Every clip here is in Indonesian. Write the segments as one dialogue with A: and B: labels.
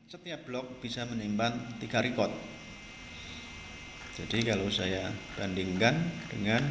A: setiap blok bisa menyimpan 3 record. Jadi kalau saya bandingkan dengan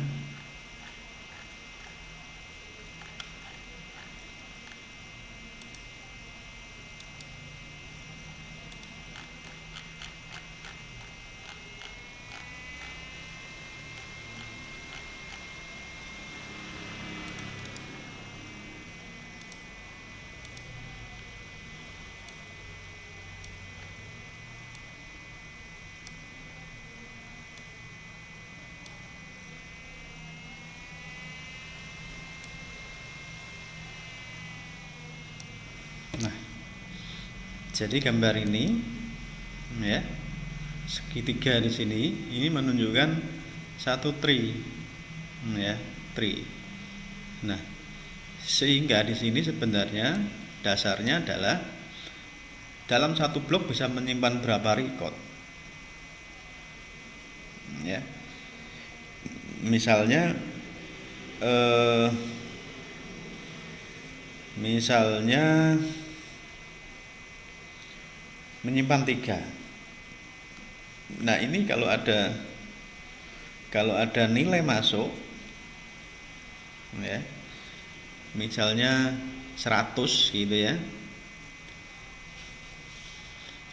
A: jadi gambar ini ya, segitiga di sini ini menunjukkan satu tree ya, tree. Nah, sehingga di sini sebenarnya dasarnya adalah dalam satu blok bisa menyimpan berapa record ya. Misalnya menyimpan 3. Nah, ini kalau ada nilai masuk ya, misalnya 100 gitu ya.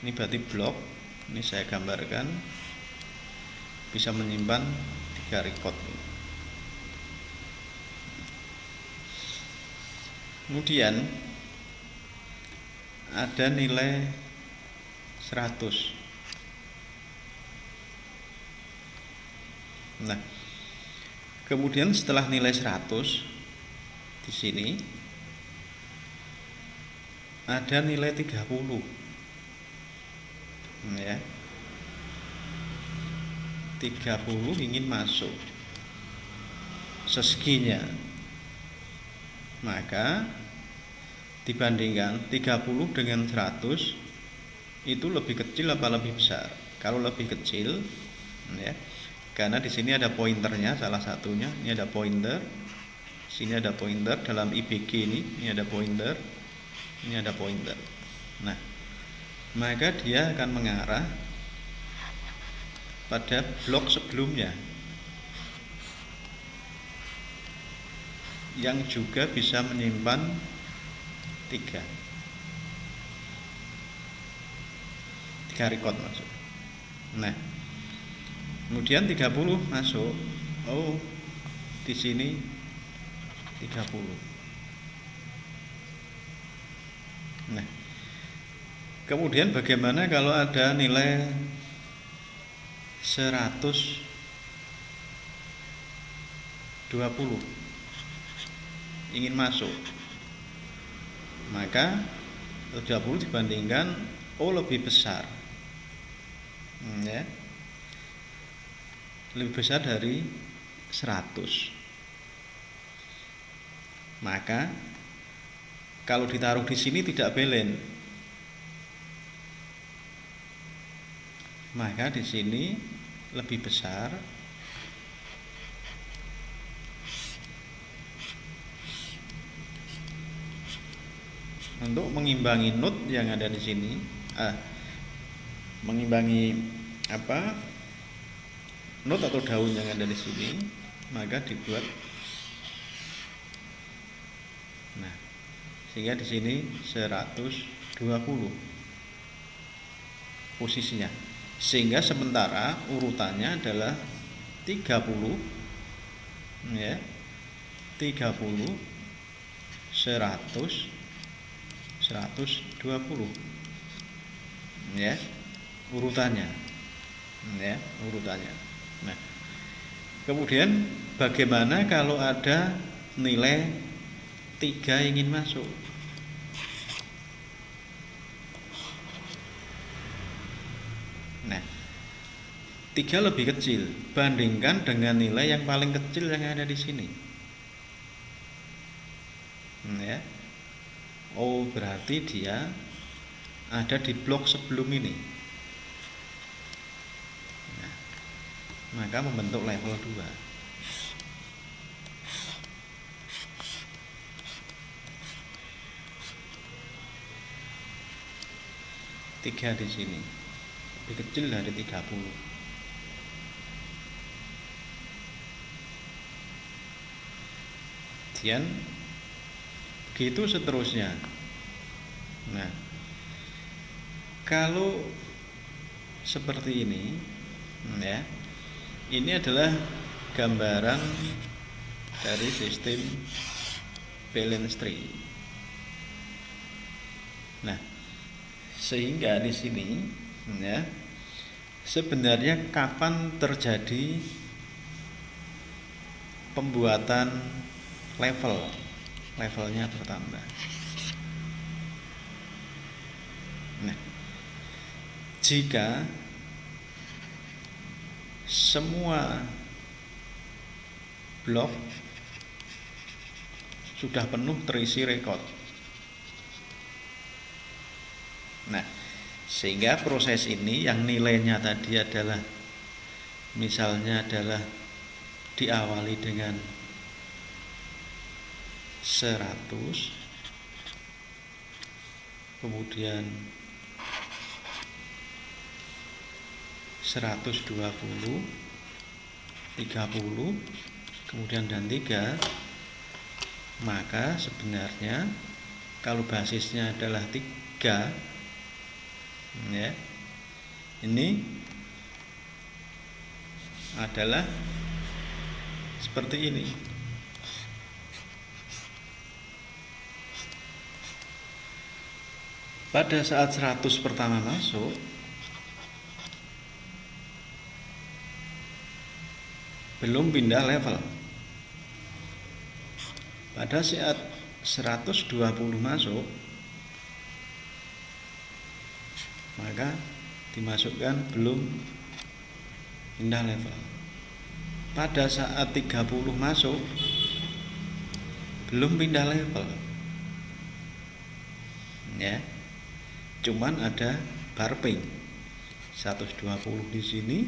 A: Ini berarti blok, ini saya gambarkan bisa menyimpan 3 record. Kemudian ada nilai 100. Nah, kemudian setelah nilai 100 di sini ada nilai 30 ya. 30 ingin masuk seseginya, maka dibandingkan 30 dengan 100 itu lebih kecil apa lebih besar? Kalau lebih kecil ya, karena di sini ada pointernya salah satunya, ini ada pointer, sini ada pointer dalam IBG ini ada pointer, ini ada pointer. Nah, maka dia akan mengarah pada blok sebelumnya yang juga bisa menyimpan 3 record masuk. Nah, kemudian 30 masuk. Oh, di sini 30. Nah, kemudian bagaimana kalau ada nilai 120 ingin masuk? Maka 30 dibandingkan lebih besar ya, lebih besar dari 100. Maka kalau ditaruh di sini tidak belen, maka di sini lebih besar. Untuk mengimbangi node yang ada di sini, mengimbangi node atau daun yang ada di sini, maka dibuat. Nah, sehingga di sini 120 posisinya. Sehingga sementara urutannya adalah 30 ya. 30 100 120 ya, urutannya ya, urutannya. Nah, kemudian bagaimana kalau ada nilai 3 ingin masuk? Nah, 3 lebih kecil bandingkan dengan nilai yang paling kecil yang ada di sini ya. Oh, berarti dia ada di blok sebelum ini. Nah, maka membentuk level 2. 3 di sini lebih kecil dari 30. Kemudian begitu seterusnya. Nah, kalau seperti ini, ya, ini adalah gambaran dari sistem balance tree. Nah, sehingga di sini, ya, sebenarnya kapan terjadi pembuatan levelnya bertambah. Nah, jika semua blok sudah penuh terisi rekod. Nah, sehingga proses ini yang nilainya tadi adalah misalnya adalah diawali dengan 100, kemudian 120, 30, kemudian dan 3, maka sebenarnya kalau basisnya adalah 3, ya, ini adalah seperti ini. Pada saat 100 pertama masuk, belum pindah level. Pada saat 120 masuk, maka dimasukkan belum pindah level. Pada saat 30 masuk, belum pindah level, ya, cuman ada barping 120 di sini,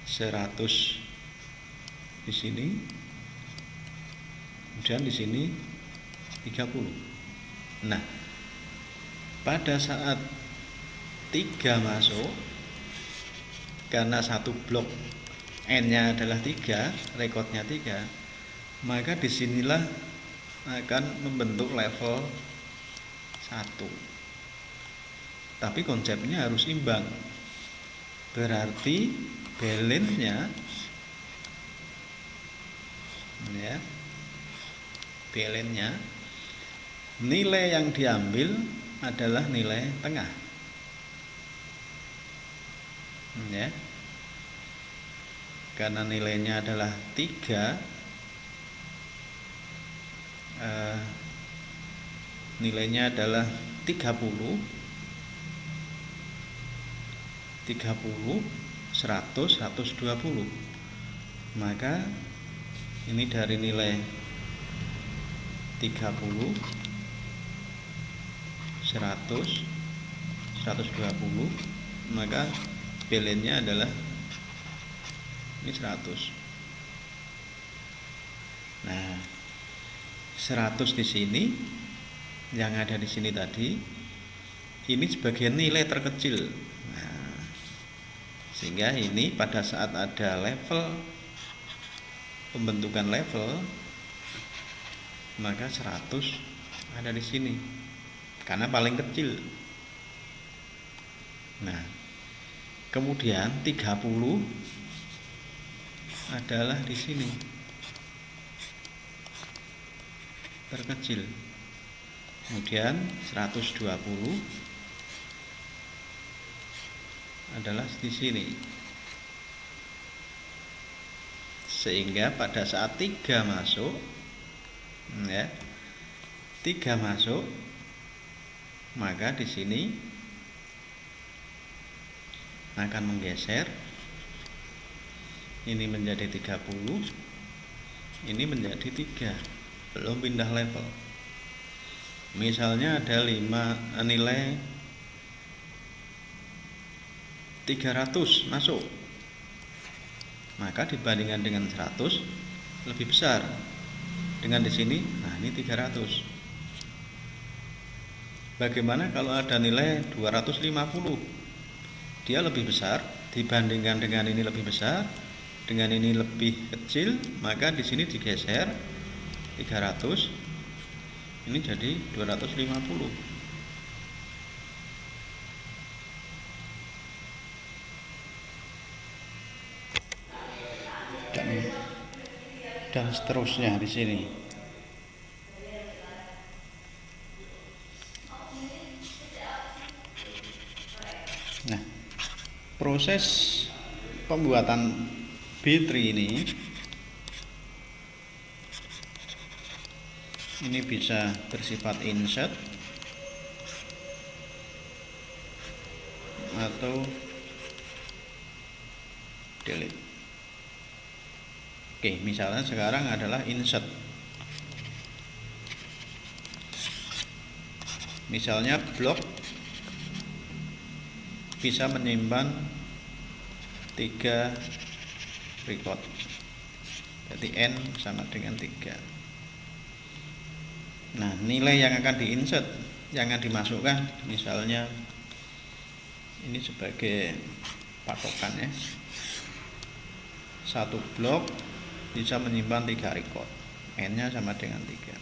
A: 100 di sini, kemudian di sini 30. Nah, pada saat 3 masuk, karena satu blok N-nya adalah 3, rekodnya 3, maka disinilah akan membentuk level 1. Tapi konsepnya harus imbang. Berarti balance-nya, ya, balance-nya, nilai yang diambil adalah nilai tengah, ya, karena nilainya adalah 3, nilainya adalah 30, 100, 120, maka ini dari nilai 30, 100, 120, maka balance-nya adalah ini 100. Nah, 100 di sini, yang ada di sini tadi, ini sebagai nilai terkecil. Nah, sehingga ini pada saat ada level, pembentukan level, maka 100 ada di sini karena paling kecil. Nah, kemudian 30 adalah di sini terkecil. Kemudian 120 adalah di sini. Sehingga pada saat 3 masuk, ya, 3 masuk, maka di sini akan menggeser. Ini menjadi 30, ini menjadi 3, belum pindah level. Misalnya ada 5 nilai 300 masuk, maka dibandingkan dengan 100 lebih besar. Dengan di sini, nah ini 300. Bagaimana kalau ada nilai 250? Dia lebih besar dibandingkan dengan ini lebih besar, dengan ini lebih kecil, maka di sini digeser 300. Ini jadi 250. Dan seterusnya di sini. Nah, proses pembuatan B3 ini bisa bersifat insert atau delete. Oke, misalnya sekarang adalah insert. Misalnya blok bisa menyimpan 3 record. Jadi N sama dengan 3. Nah, nilai yang akan diinsert, yang akan dimasukkan, misalnya ini sebagai patokan ya. Satu blok bisa menyimpan 3 record. N-nya sama dengan 3.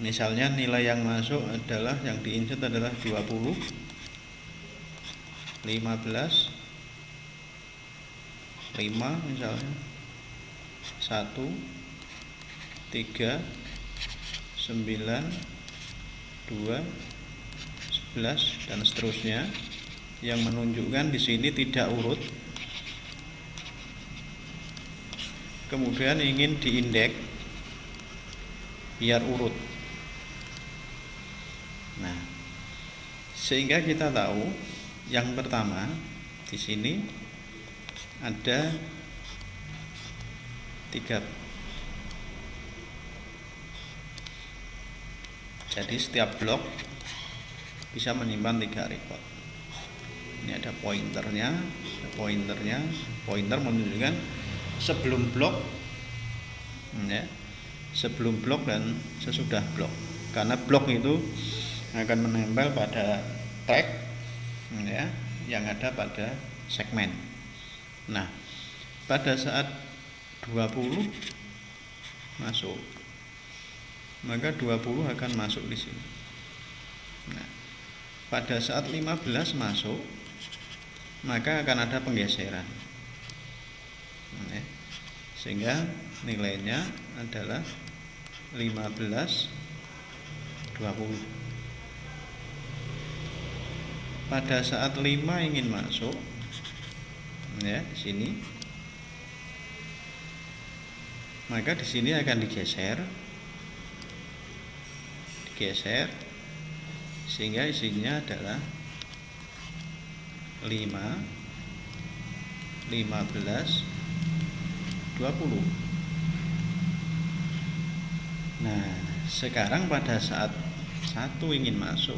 A: Misalnya nilai yang masuk adalah, yang diinsert adalah 20, 15, 5 misalnya, 1, 3, 9, 2, 11 dan seterusnya, yang menunjukkan di sini tidak urut. Kemudian ingin diindeks biar urut. Nah, sehingga kita tahu yang pertama di sini ada 3. Jadi setiap blok bisa menyimpan 3 record. Ini ada pointernya, pointer menunjukkan sebelum blok ya, sebelum blok dan sesudah blok, karena blok itu akan menempel pada track ya, yang ada pada segmen. Nah, pada saat 20 masuk, maka 20 akan masuk di sini. Nah, pada saat 15 masuk, maka akan ada penggeseran. Sehingga nilainya adalah 15, 20. Pada saat 5 ingin masuk ya di sini, maka di sini akan digeser sehingga isinya adalah 5, 15, 20. Nah, sekarang pada saat 1 ingin masuk,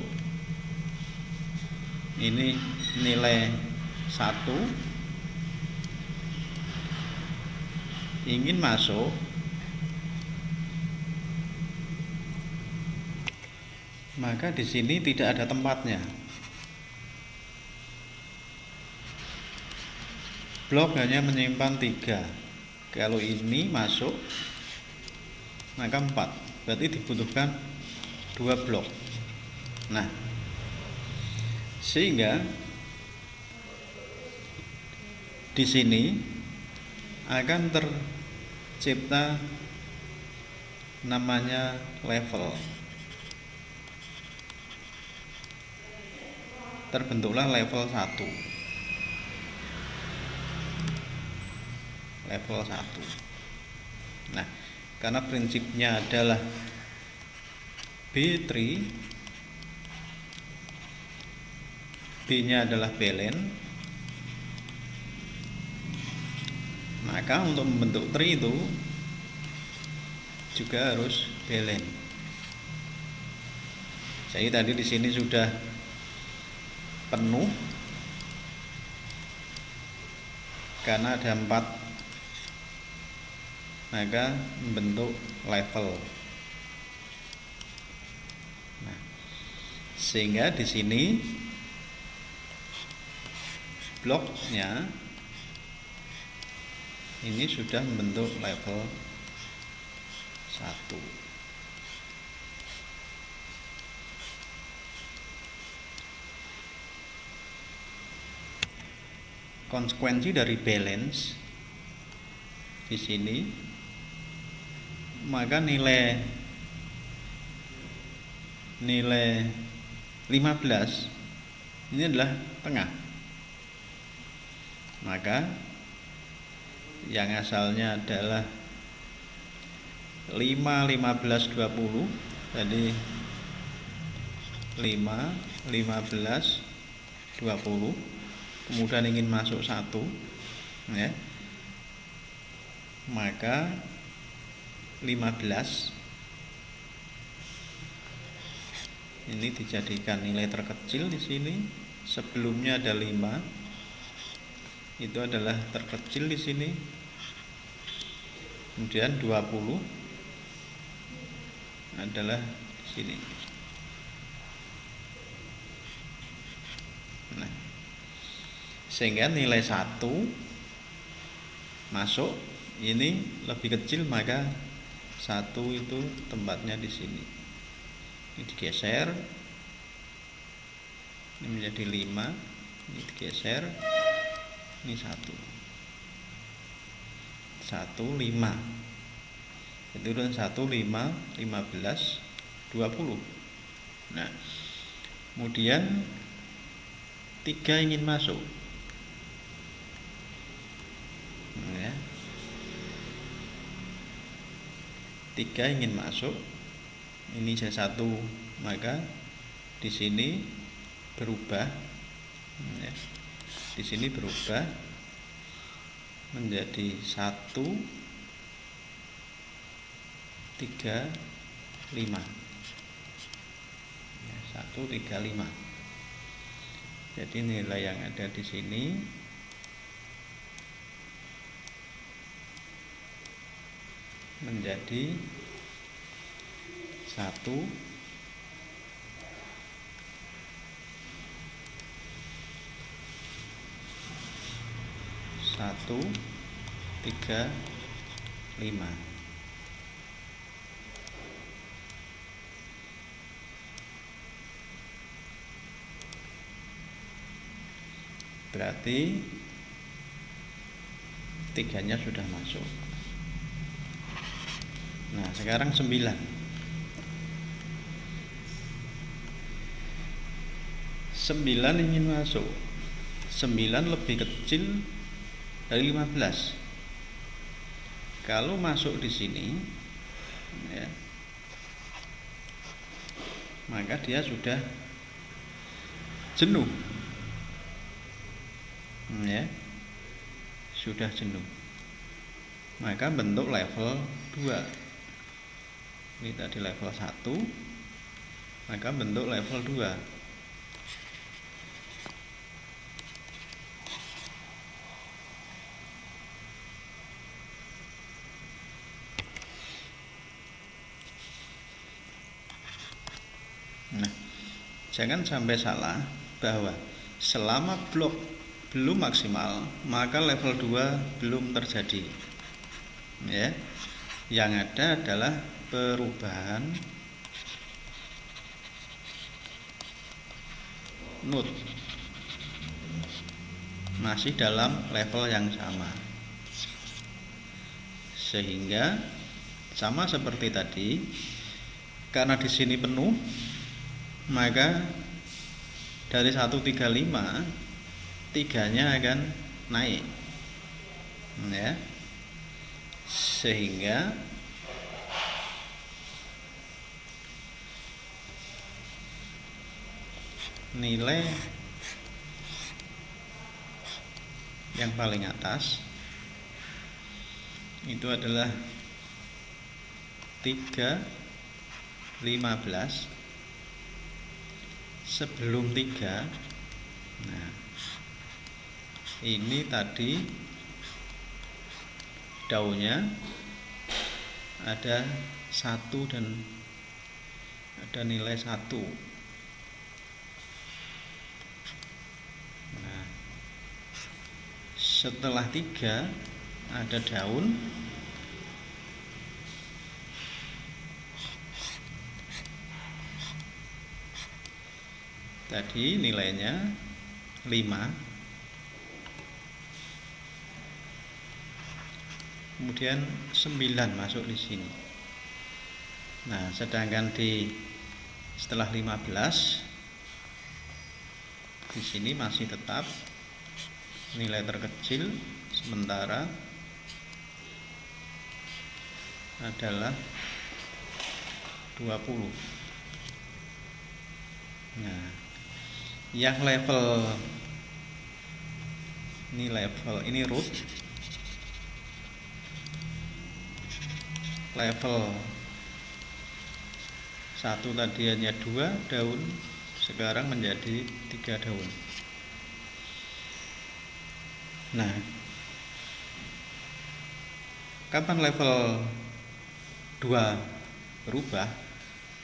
A: ini nilai 1 ingin masuk, maka di sini tidak ada tempatnya. Blok hanya menyimpan 3. Kalau ini masuk, maka 4. Berarti dibutuhkan 2 blok. Nah, sehingga di sini akan tercipta namanya level. Terbentuklah level 1. Level 1. Nah, karena prinsipnya adalah B3, B-nya adalah belen, maka untuk membentuk tree itu juga harus belen. Jadi tadi di sini sudah penuh karena ada 4, maka membentuk level. Nah, Sehingga di sini bloknya ini sudah membentuk level 1. Konsekuensi dari balance di sini, maka nilai 15 ini adalah tengah. Maka yang asalnya adalah 5, 15, 20, jadi 5, 15, 20, kemudian ingin masuk 1, ya, maka 15 ini dijadikan nilai terkecil di sini. Sebelumnya ada 5, itu adalah terkecil di sini. Kemudian 20 adalah di sini. Nah, sehingga nilai 1 masuk ini lebih kecil, maka 1 itu tempatnya di sini. Ini digeser, ini menjadi 5, ini digeser, ini 1, 5. Itu dan 1, 5, 15, 20. Nah, kemudian 3 ingin masuk, ya. 3 ingin masuk, ini jadi 1, maka di sini berubah, ya. Di sini berubah menjadi 1, 3, 5, ya, 1, 3, 5. Jadi nilai yang ada di sini menjadi 1, 3, 5. Berarti 3-nya sudah masuk. Nah, sekarang 9. 9 ingin masuk. 9 lebih kecil dari 15. Kalau masuk di sini, ya, maka dia sudah jenuh, ya, sudah jenuh. Maka bentuk level 2. Ini tadi level 1, maka bentuk level 2. Nah, jangan sampai salah bahwa selama blok belum maksimal, maka level 2 belum terjadi, ya. Yang ada adalah perubahan node, masih dalam level yang sama, sehingga sama seperti tadi, karena di sini penuh, maka dari 135 3-nya akan naik, ya, sehingga nilai yang paling atas itu adalah 3, 15. Sebelum 3, nah, ini tadi daunnya ada 1 dan ada nilai 1. setelah 3 ada daun. Tadi nilainya 5. Kemudian 9 masuk di sini. Nah, sedangkan setelah 15 di sini masih tetap nilai terkecil sementara adalah 20. Nah, yang level ini root, level 1 tadi hanya 2 daun, sekarang menjadi 3 daun. Nah, kapan level 2 berubah?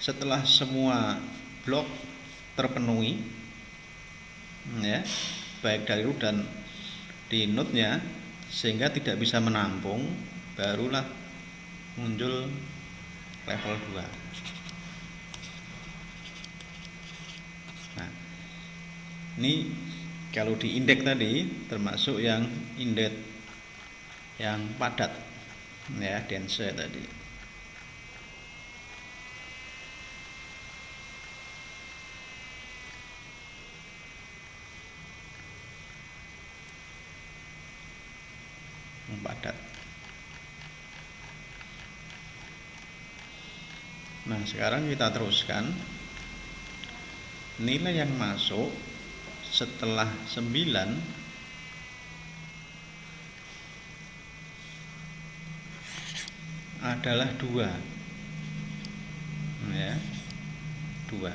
A: Setelah semua blok terpenuhi, ya, baik dari root dan di node-nya, sehingga tidak bisa menampung, barulah muncul level 2. Nah, ini kalau di indeks tadi termasuk yang indeks yang padat, ya, dense tadi. Padat. Nah, sekarang kita teruskan. Nilai yang masuk setelah 9 adalah 2. Ya, 2.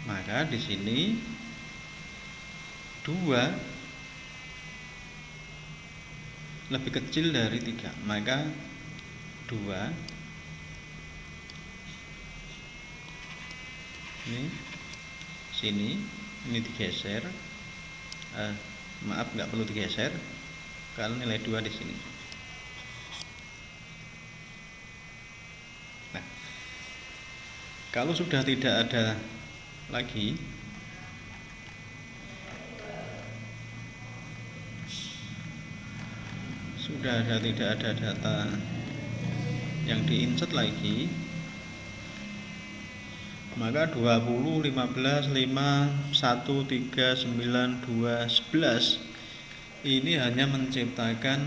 A: Maka di sini 2 lebih kecil dari 3, maka 2 ini sini, ini digeser, maaf, nggak perlu digeser kalau nilai 2 di sini. Nah, kalau sudah tidak ada lagi, tidak ada data yang di-insert lagi, maka 20, 15, 5, 1, 3, 9, 2, 11 ini hanya menciptakan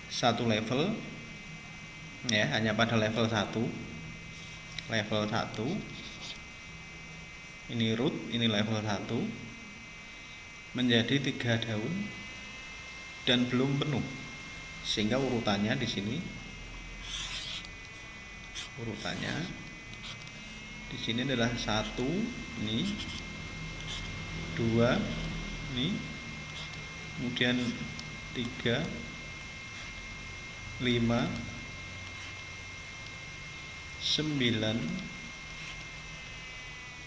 A: satu level, ya, hanya pada level 1. Level 1 ini root, ini level 1 menjadi 3 daun dan belum penuh, sehingga urutannya di sini, di sini adalah 1 ini, 2 ini, kemudian 3, 5, 9,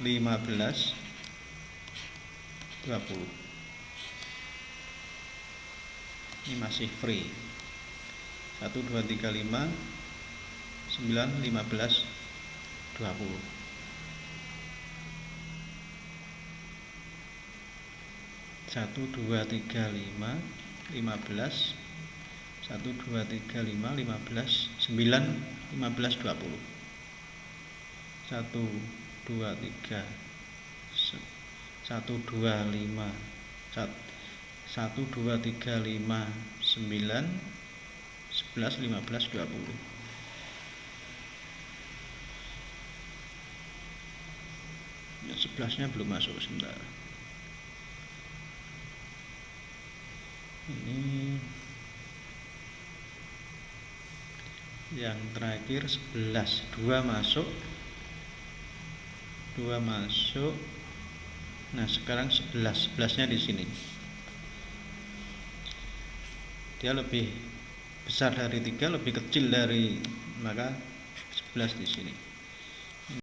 A: 15, 20. Ini masih free. 1, 2, 3, 5, 9, 15, 20. 1, 2, 3, 5, 15, 1, 2, 3, 5, 15, 9, 15, 20. 1, 2, 3, 1, 2, 5, 1, 2, 3, 5, 9, 11, 15, 20. Ya, 11-nya belum masuk, sebentar. Ini yang terakhir 11, 2 masuk. Nah, sekarang 11-nya di sini. Dia lebih besar dari 3, lebih kecil dari, maka 11 di sini.